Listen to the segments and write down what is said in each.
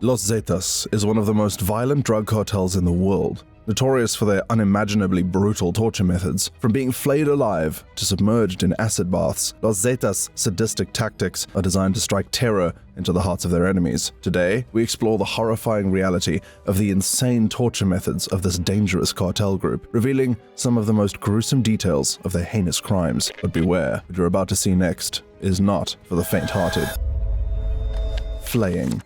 Los Zetas is one of the most violent drug cartels in the world, notorious for their unimaginably brutal torture methods. From being flayed alive to submerged in acid baths, Los Zetas' sadistic tactics are designed to strike terror into the hearts of their enemies. Today, we explore the horrifying reality of the insane torture methods of this dangerous cartel group, revealing some of the most gruesome details of their heinous crimes. But beware, what you're about to see next is not for the faint-hearted. Flaying.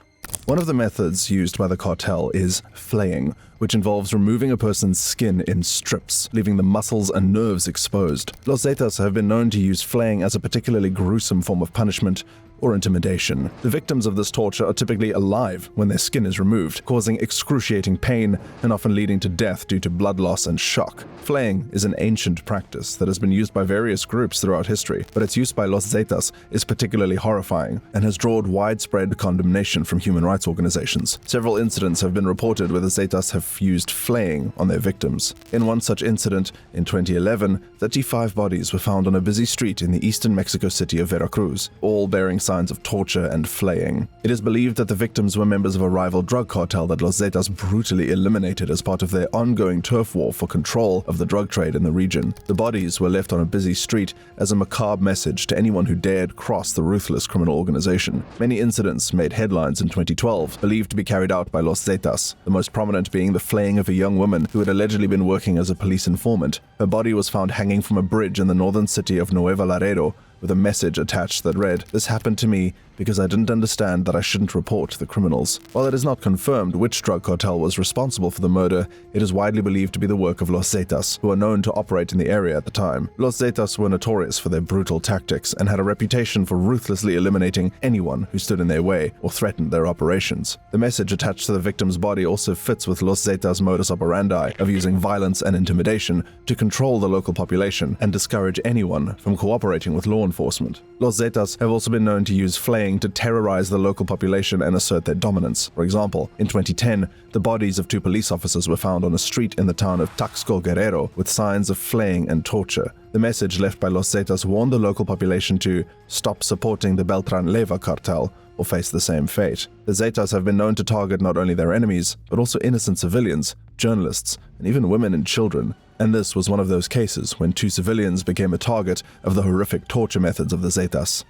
One of the methods used by the cartel is flaying, which involves removing a person's skin in strips, leaving the muscles and nerves exposed. Los Zetas have been known to use flaying as a particularly gruesome form of punishment or intimidation. The victims of this torture are typically alive when their skin is removed, causing excruciating pain and often leading to death due to blood loss and shock. Flaying is an ancient practice that has been used by various groups throughout history, but its use by Los Zetas is particularly horrifying and has drawn widespread condemnation from human rights organizations. Several incidents have been reported where the Zetas have used flaying on their victims. In one such incident, in 2011, 35 bodies were found on a busy street in the eastern Mexico city of Veracruz, all bearing signs of torture and flaying. It is believed that the victims were members of a rival drug cartel that Los Zetas brutally eliminated as part of their ongoing turf war for control of the drug trade in the region. The bodies were left on a busy street as a macabre message to anyone who dared cross the ruthless criminal organization. Many incidents made headlines in 2012, believed to be carried out by Los Zetas, the most prominent being the flaying of a young woman who had allegedly been working as a police informant. Her body was found hanging from a bridge in the northern city of Nuevo Laredo, with a message attached that read, "This happened to me because I didn't understand that I shouldn't report the criminals." While it is not confirmed which drug cartel was responsible for the murder, it is widely believed to be the work of Los Zetas, who are known to operate in the area at the time. Los Zetas were notorious for their brutal tactics and had a reputation for ruthlessly eliminating anyone who stood in their way or threatened their operations. The message attached to the victim's body also fits with Los Zetas' modus operandi of using violence and intimidation to control the local population and discourage anyone from cooperating with law enforcement. Los Zetas have also been known to use flaying to terrorize the local population and assert their dominance. For example, in 2010, the bodies of 2 police officers were found on a street in the town of Taxco, Guerrero, with signs of flaying and torture. The message left by Los Zetas warned the local population to stop supporting the Beltran Leyva cartel or face the same fate. The Zetas have been known to target not only their enemies, but also innocent civilians, journalists, and even women and children. And this was one of those cases when 2 civilians became a target of the horrific torture methods of the Zetas.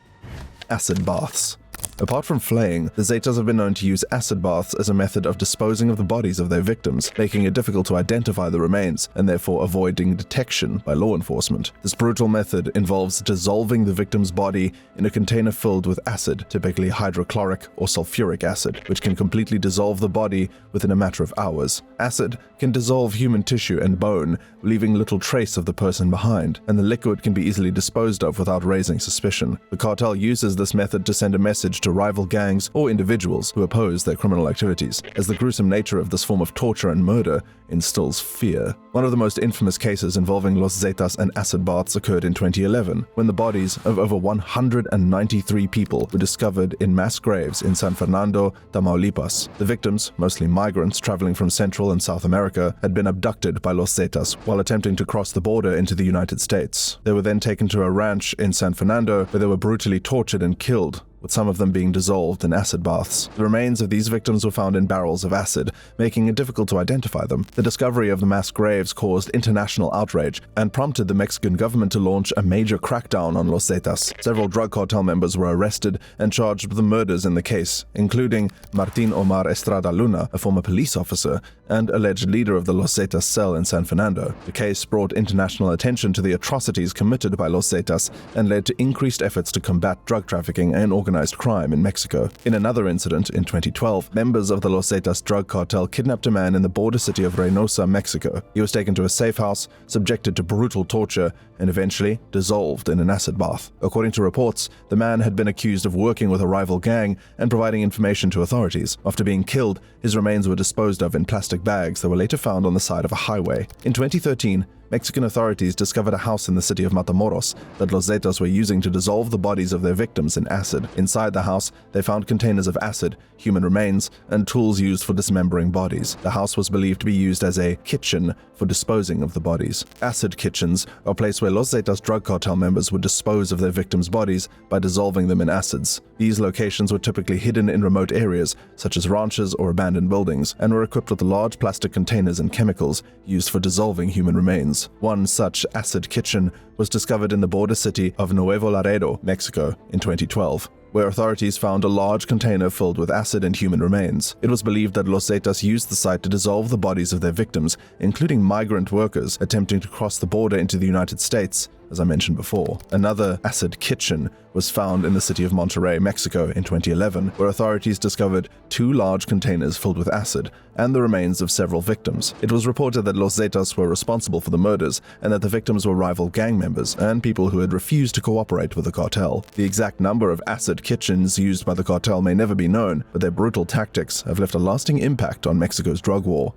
Acid baths. Apart from flaying, the Zetas have been known to use acid baths as a method of disposing of the bodies of their victims, making it difficult to identify the remains and therefore avoiding detection by law enforcement. This brutal method involves dissolving the victim's body in a container filled with acid, typically hydrochloric or sulfuric acid, which can completely dissolve the body within a matter of hours. Acid can dissolve human tissue and bone, leaving little trace of the person behind, and the liquid can be easily disposed of without raising suspicion. The cartel uses this method to send a message to rival gangs or individuals who oppose their criminal activities, as the gruesome nature of this form of torture and murder instills fear. One of the most infamous cases involving Los Zetas and acid baths occurred in 2011, when the bodies of over 193 people were discovered in mass graves in San Fernando, Tamaulipas. The victims, mostly migrants traveling from Central and South America, had been abducted by Los Zetas while attempting to cross the border into the United States. They were then taken to a ranch in San Fernando where they were brutally tortured and killed, with some of them being dissolved in acid baths. The remains of these victims were found in barrels of acid, making it difficult to identify them. The discovery of the mass graves caused international outrage and prompted the Mexican government to launch a major crackdown on Los Zetas. Several drug cartel members were arrested and charged with the murders in the case, including Martin Omar Estrada Luna, a former police officer and alleged leader of the Los Zetas cell in San Fernando. The case brought international attention to the atrocities committed by Los Zetas and led to increased efforts to combat drug trafficking and organized crime in Mexico. In another incident in 2012, members of the Los Zetas drug cartel kidnapped a man in the border city of Reynosa, Mexico. He was taken to a safe house, subjected to brutal torture, and eventually dissolved in an acid bath. According to reports, the man had been accused of working with a rival gang and providing information to authorities. After being killed, his remains were disposed of in plastic bags that were later found on the side of a highway. In 2013, Mexican authorities discovered a house in the city of Matamoros that Los Zetas were using to dissolve the bodies of their victims in acid. Inside the house, they found containers of acid, human remains, and tools used for dismembering bodies. The house was believed to be used as a kitchen for disposing of the bodies. Acid kitchens are a place where Los Zetas drug cartel members would dispose of their victims' bodies by dissolving them in acids. These locations were typically hidden in remote areas, such as ranches or abandoned buildings, and were equipped with large plastic containers and chemicals used for dissolving human remains. One such acid kitchen was discovered in the border city of Nuevo Laredo, Mexico, in 2012, where authorities found a large container filled with acid and human remains. It was believed that Los Zetas used the site to dissolve the bodies of their victims, including migrant workers attempting to cross the border into the United States, as I mentioned before. Another acid kitchen was found in the city of Monterrey, Mexico in 2011, where authorities discovered 2 large containers filled with acid and the remains of several victims. It was reported that Los Zetas were responsible for the murders and that the victims were rival gang members and people who had refused to cooperate with the cartel. The exact number of acid kitchens used by the cartel may never be known, but their brutal tactics have left a lasting impact on Mexico's drug war.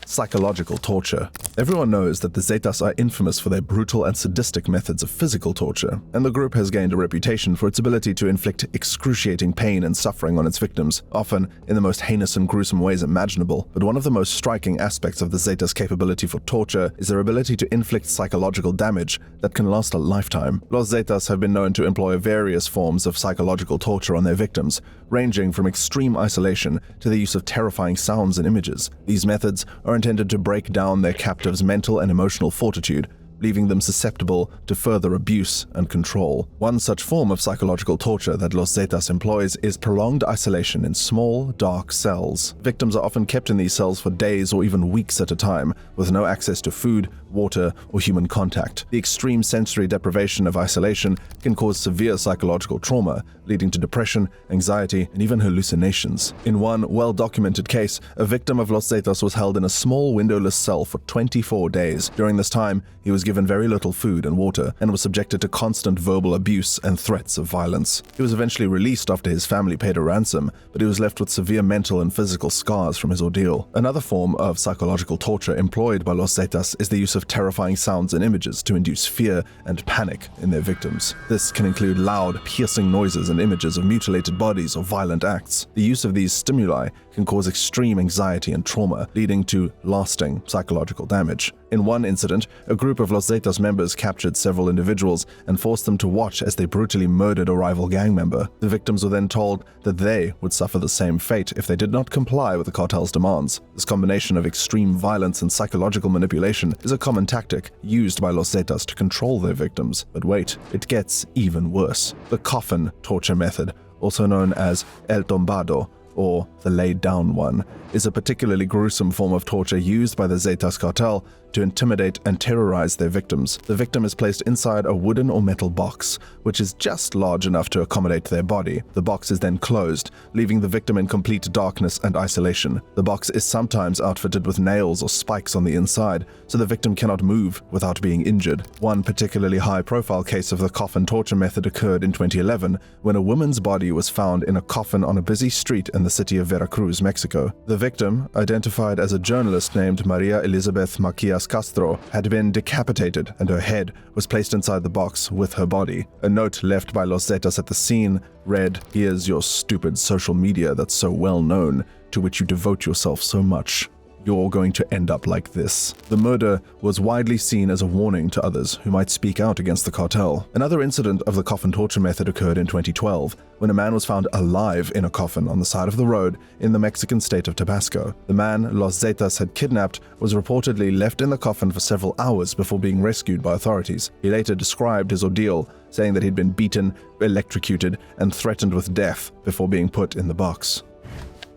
Psychological torture. Everyone knows that the Zetas are infamous for their brutal and sadistic methods of physical torture, and the group has gained a reputation for its ability to inflict excruciating pain and suffering on its victims, often in the most heinous and gruesome ways imaginable. But one of the most striking aspects of the Zetas' capability for torture is their ability to inflict psychological damage that can last a lifetime. Los Zetas have been known to employ various forms of psychological torture on their victims, ranging from extreme isolation to the use of terrifying sounds and images. These methods are intended to break down their captives' mental and emotional fortitude, leaving them susceptible to further abuse and control. One such form of psychological torture that Los Zetas employs is prolonged isolation in small, dark cells. Victims are often kept in these cells for days or even weeks at a time, with no access to food, water, or human contact. The extreme sensory deprivation of isolation can cause severe psychological trauma, leading to depression, anxiety, and even hallucinations. In one well-documented case, a victim of Los Zetas was held in a small windowless cell for 24 days. During this time, he was given very little food and water, and was subjected to constant verbal abuse and threats of violence. He was eventually released after his family paid a ransom, but he was left with severe mental and physical scars from his ordeal. Another form of psychological torture employed by Los Zetas is the use of terrifying sounds and images to induce fear and panic in their victims. This can include loud, piercing noises and images of mutilated bodies or violent acts. The use of these stimuli can cause extreme anxiety and trauma, leading to lasting psychological damage. In one incident, a group of Los Zetas members captured several individuals and forced them to watch as they brutally murdered a rival gang member. The victims were then told that they would suffer the same fate if they did not comply with the cartel's demands. This combination of extreme violence and psychological manipulation is a common tactic used by Los Zetas to control their victims. But wait, it gets even worse. The coffin torture method, also known as el tumbado, or the laid down one, is a particularly gruesome form of torture used by the Zetas cartel to intimidate and terrorize their victims. The victim is placed inside a wooden or metal box, which is just large enough to accommodate their body. The box is then closed, leaving the victim in complete darkness and isolation. The box is sometimes outfitted with nails or spikes on the inside, so the victim cannot move without being injured. One particularly high-profile case of the coffin torture method occurred in 2011, when a woman's body was found in a coffin on a busy street in the city of Veracruz, Mexico. The victim, identified as a journalist named Maria Elizabeth Macias Castro, had been decapitated, and her head was placed inside the box with her body. A note left by Los Zetas at the scene read, "Here's your stupid social media that's so well known, to which you devote yourself so much. You're going to end up like this." The murder was widely seen as a warning to others who might speak out against the cartel. Another incident of the coffin torture method occurred in 2012, when a man was found alive in a coffin on the side of the road in the Mexican state of Tabasco. The man Los Zetas had kidnapped was reportedly left in the coffin for several hours before being rescued by authorities. He later described his ordeal, saying that he'd been beaten, electrocuted, and threatened with death before being put in the box.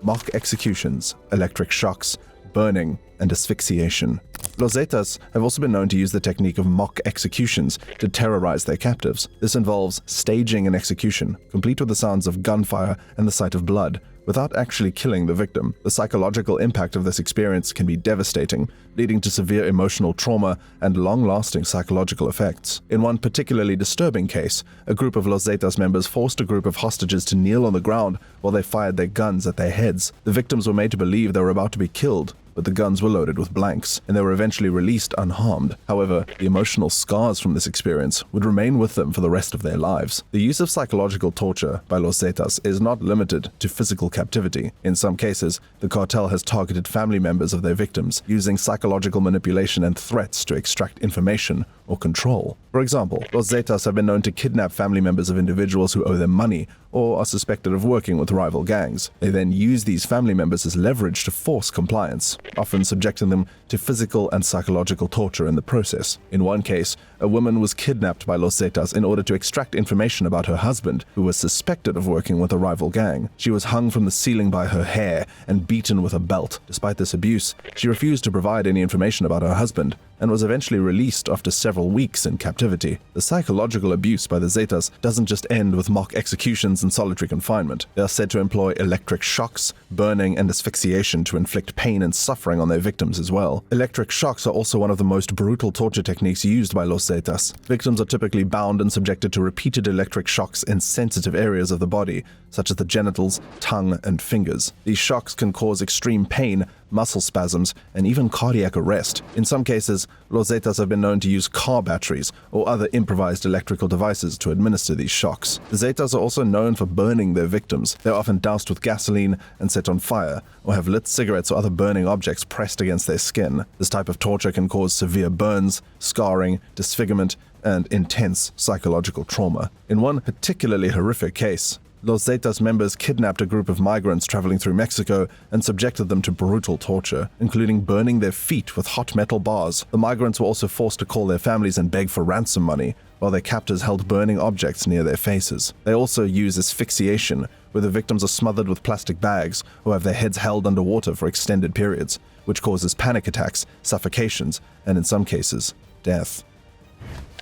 Mock executions, electric shocks, burning, and asphyxiation. Los Zetas have also been known to use the technique of mock executions to terrorize their captives. This involves staging an execution, complete with the sounds of gunfire and the sight of blood, without actually killing the victim. The psychological impact of this experience can be devastating, leading to severe emotional trauma and long-lasting psychological effects. In one particularly disturbing case, a group of Los Zetas members forced a group of hostages to kneel on the ground while they fired their guns at their heads. The victims were made to believe they were about to be killed, but the guns were loaded with blanks, and they were eventually released unharmed. However, the emotional scars from this experience would remain with them for the rest of their lives. The use of psychological torture by Los Zetas is not limited to physical captivity. In some cases, the cartel has targeted family members of their victims, using psychological manipulation and threats to extract information or control. For example, Los Zetas have been known to kidnap family members of individuals who owe them money or are suspected of working with rival gangs. They then use these family members as leverage to force compliance, often subjecting them to physical and psychological torture in the process. In one case, a woman was kidnapped by Los Zetas in order to extract information about her husband, who was suspected of working with a rival gang. She was hung from the ceiling by her hair and beaten with a belt. Despite this abuse, she refused to provide any information about her husband and was eventually released after several weeks in captivity. The psychological abuse by the Zetas doesn't just end with mock executions and solitary confinement. They are said to employ electric shocks, burning, and asphyxiation to inflict pain and suffering on their victims as well. Electric shocks are also one of the most brutal torture techniques used by Los Zetas. Victims are typically bound and subjected to repeated electric shocks in sensitive areas of the body, such as the genitals, tongue, and fingers. These shocks can cause extreme pain, muscle spasms, and even cardiac arrest. In some cases, Los Zetas have been known to use car batteries or other improvised electrical devices to administer these shocks. The Zetas are also known for burning their victims. They're often doused with gasoline and set on fire, or have lit cigarettes or other burning objects pressed against their skin. This type of torture can cause severe burns, scarring, disfigurement, and intense psychological trauma. In one particularly horrific case, Los Zetas members kidnapped a group of migrants traveling through Mexico and subjected them to brutal torture, including burning their feet with hot metal bars. The migrants were also forced to call their families and beg for ransom money, while their captors held burning objects near their faces. They also use asphyxiation, where the victims are smothered with plastic bags or have their heads held underwater for extended periods, which causes panic attacks, suffocations, and in some cases, death.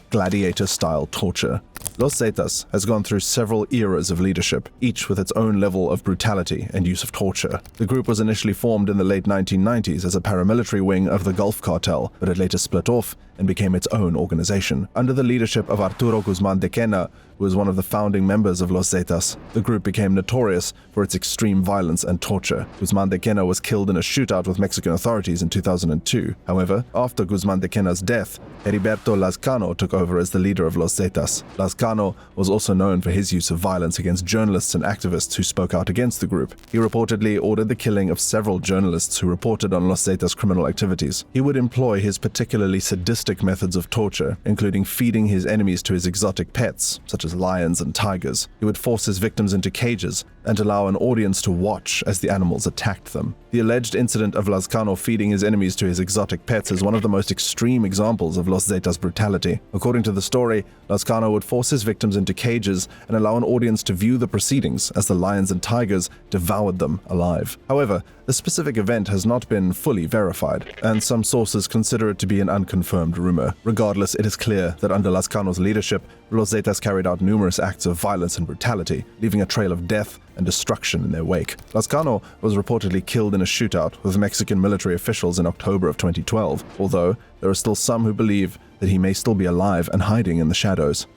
Gladiator-style torture. Los Zetas has gone through several eras of leadership, each with its own level of brutality and use of torture. The group was initially formed in the late 1990s as a paramilitary wing of the Gulf Cartel, but it later split off and became its own organization. Under the leadership of Arturo Guzman de Quena, who was one of the founding members of Los Zetas, the group became notorious for its extreme violence and torture. Guzman de Quena was killed in a shootout with Mexican authorities in 2002. However, after Guzman de Quena's death, Heriberto Lazcano took over as the leader of Los Zetas. Lazcano was also known for his use of violence against journalists and activists who spoke out against the group. He reportedly ordered the killing of several journalists who reported on Los Zetas' criminal activities. He would employ his particularly sadistic methods of torture, including feeding his enemies to his exotic pets, such as lions and tigers. He would force his victims into cages and allow an audience to watch as the animals attacked them. The alleged incident of Lazcano feeding his enemies to his exotic pets is one of the most extreme examples of Los Zetas' brutality. According to the story, Lazcano would force his victims into cages and allow an audience to view the proceedings as the lions and tigers devoured them alive. However, the specific event has not been fully verified, and some sources consider it to be an unconfirmed rumor. Regardless, it is clear that under Lazcano's leadership, Los Zetas carried out numerous acts of violence and brutality, leaving a trail of death and destruction in their wake. Lazcano was reportedly killed in a shootout with Mexican military officials in October of 2012, although there are still some who believe that he may still be alive and hiding in the shadows.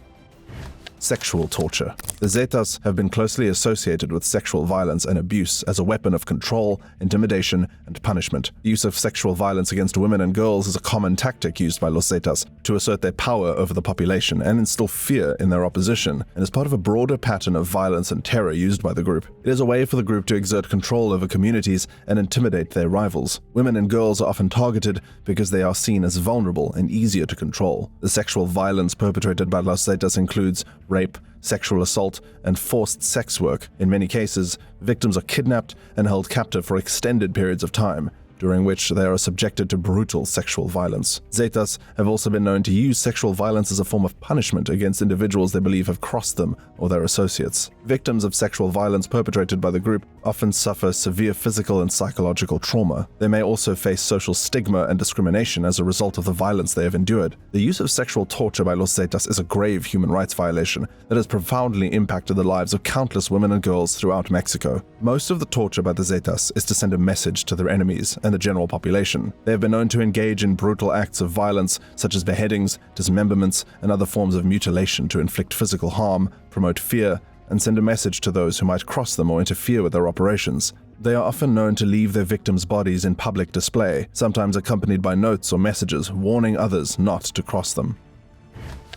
Sexual torture. The Zetas have been closely associated with sexual violence and abuse as a weapon of control, intimidation, and punishment. The use of sexual violence against women and girls is a common tactic used by Los Zetas to assert their power over the population and instill fear in their opposition, and is part of a broader pattern of violence and terror used by the group. It is a way for the group to exert control over communities and intimidate their rivals. Women and girls are often targeted because they are seen as vulnerable and easier to control. The sexual violence perpetrated by Los Zetas includes rape, sexual assault, and forced sex work. In many cases, victims are kidnapped and held captive for extended periods of time, during which they are subjected to brutal sexual violence. Zetas have also been known to use sexual violence as a form of punishment against individuals they believe have crossed them or their associates. Victims of sexual violence perpetrated by the group often suffer severe physical and psychological trauma. They may also face social stigma and discrimination as a result of the violence they have endured. The use of sexual torture by Los Zetas is a grave human rights violation that has profoundly impacted the lives of countless women and girls throughout Mexico. Most of the torture by the Zetas is to send a message to their enemies and the general population. They have been known to engage in brutal acts of violence such as beheadings, dismemberments, and other forms of mutilation to inflict physical harm, promote fear, and send a message to those who might cross them or interfere with their operations. They are often known to leave their victims' bodies in public display, sometimes accompanied by notes or messages warning others not to cross them.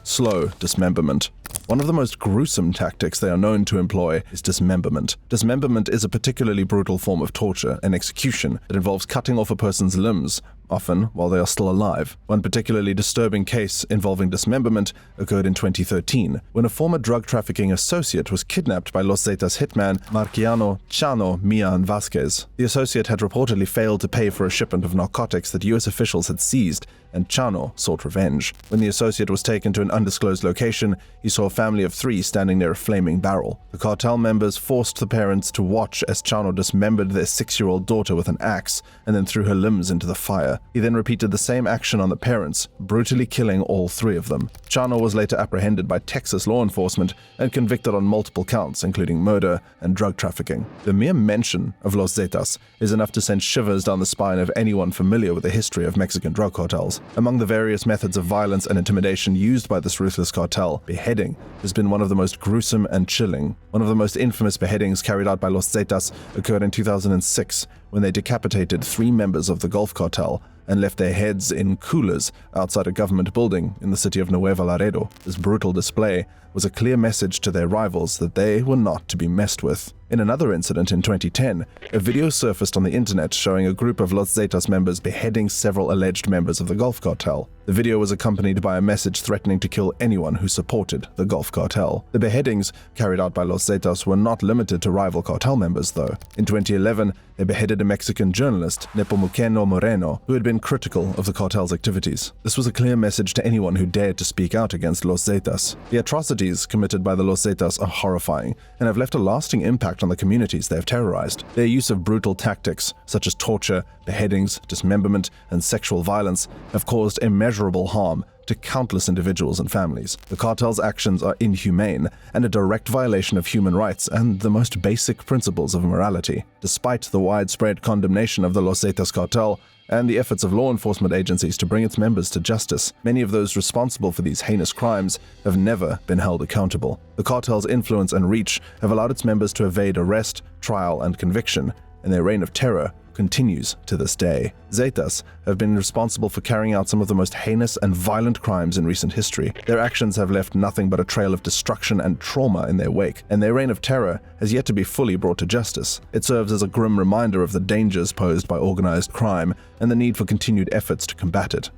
Slow dismemberment. One of the most gruesome tactics they are known to employ is dismemberment. Dismemberment is a particularly brutal form of torture and execution that involves cutting off a person's limbs, often while they are still alive. One particularly disturbing case involving dismemberment occurred in 2013, when a former drug trafficking associate was kidnapped by Los Zetas hitman Marciano Chano Mian Vasquez. The associate had reportedly failed to pay for a shipment of narcotics that US officials had seized, and Chano sought revenge. When the associate was taken to an undisclosed location, he saw a family of 3 standing near a flaming barrel. The cartel members forced the parents to watch as Chano dismembered their 6-year-old daughter with an axe and then threw her limbs into the fire. He then repeated the same action on the parents, brutally killing all 3 of them. Chano was later apprehended by Texas law enforcement and convicted on multiple counts, including murder and drug trafficking. The mere mention of Los Zetas is enough to send shivers down the spine of anyone familiar with the history of Mexican drug cartels. Among the various methods of violence and intimidation used by this ruthless cartel, beheading has been one of the most gruesome and chilling. One of the most infamous beheadings carried out by Los Zetas occurred in 2006, when they decapitated 3 members of the Gulf Cartel and left their heads in coolers outside a government building in the city of Nuevo Laredo. This brutal display was a clear message to their rivals that they were not to be messed with. In another incident in 2010, a video surfaced on the internet showing a group of Los Zetas members beheading several alleged members of the Gulf Cartel. The video was accompanied by a message threatening to kill anyone who supported the Gulf Cartel. The beheadings carried out by Los Zetas were not limited to rival cartel members, though. In 2011, they beheaded a Mexican journalist, Nepomuceno Moreno, who had been critical of the cartel's activities. This was a clear message to anyone who dared to speak out against Los Zetas. The atrocities committed by the Los Zetas are horrifying and have left a lasting impact on the communities they have terrorized. Their use of brutal tactics, such as torture, beheadings, dismemberment, and sexual violence, have caused immeasurable harm to countless individuals and families. The cartel's actions are inhumane and a direct violation of human rights and the most basic principles of morality. Despite the widespread condemnation of the Los Zetas cartel and the efforts of law enforcement agencies to bring its members to justice, many of those responsible for these heinous crimes have never been held accountable. The cartel's influence and reach have allowed its members to evade arrest, trial, and conviction, and their reign of terror continues to this day. Zetas have been responsible for carrying out some of the most heinous and violent crimes in recent history. Their actions have left nothing but a trail of destruction and trauma in their wake, and their reign of terror has yet to be fully brought to justice. It serves as a grim reminder of the dangers posed by organized crime and the need for continued efforts to combat it.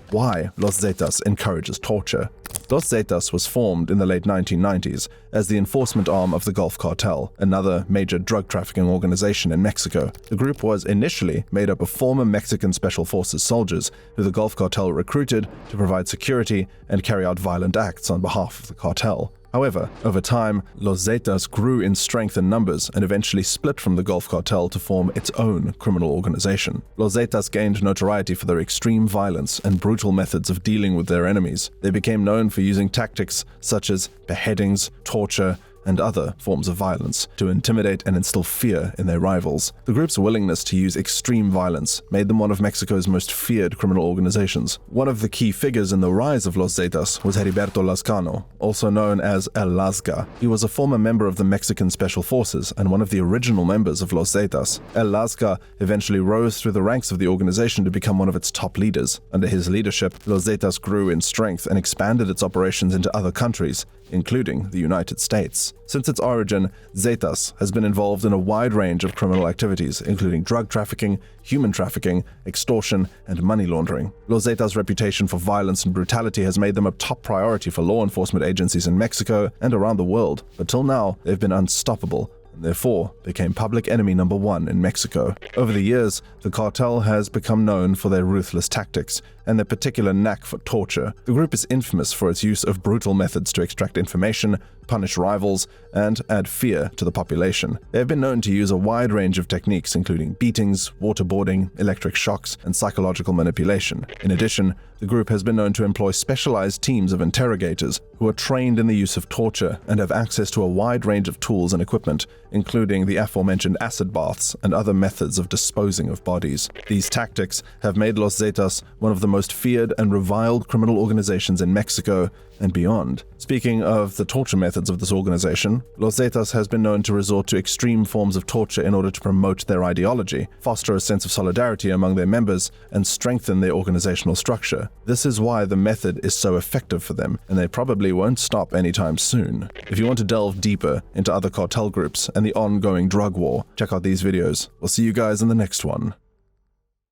Why Los Zetas encourages torture. Los Zetas was formed in the late 1990s as the enforcement arm of the Gulf Cartel, another major drug trafficking organization in Mexico. The group was initially made up of former Mexican Special Forces soldiers who the Gulf Cartel recruited to provide security and carry out violent acts on behalf of the cartel. However, over time, Los Zetas grew in strength and numbers and eventually split from the Gulf Cartel to form its own criminal organization. Los Zetas gained notoriety for their extreme violence and brutal methods of dealing with their enemies. They became known for using tactics such as beheadings, torture, and other forms of violence to intimidate and instill fear in their rivals. The group's willingness to use extreme violence made them one of Mexico's most feared criminal organizations. One of the key figures in the rise of Los Zetas was Heriberto Lascano, also known as El Lasca. He was a former member of the Mexican Special Forces and one of the original members of Los Zetas. El Lasca eventually rose through the ranks of the organization to become one of its top leaders. Under his leadership, Los Zetas grew in strength and expanded its operations into other countries, including the United States. Since its origin, Zetas has been involved in a wide range of criminal activities, including drug trafficking, human trafficking, extortion, and money laundering. Los Zetas' reputation for violence and brutality has made them a top priority for law enforcement agencies in Mexico and around the world. But till now, they've been unstoppable, and therefore became public enemy number 1 in Mexico. Over the years, the cartel has become known for their ruthless tactics and their particular knack for torture. The group is infamous for its use of brutal methods to extract information, punish rivals, and add fear to the population. They have been known to use a wide range of techniques, including beatings, waterboarding, electric shocks, and psychological manipulation. In addition, the group has been known to employ specialized teams of interrogators who are trained in the use of torture and have access to a wide range of tools and equipment, including the aforementioned acid baths and other methods of disposing of bodies. These tactics have made Los Zetas one of the most feared and reviled criminal organizations in Mexico and beyond. Speaking of the torture methods of this organization, Los Zetas has been known to resort to extreme forms of torture in order to promote their ideology, foster a sense of solidarity among their members, and strengthen their organizational structure. This is why the method is so effective for them, and they probably won't stop anytime soon. If you want to delve deeper into other cartel groups and the ongoing drug war, check out these videos. We'll see you guys in the next one.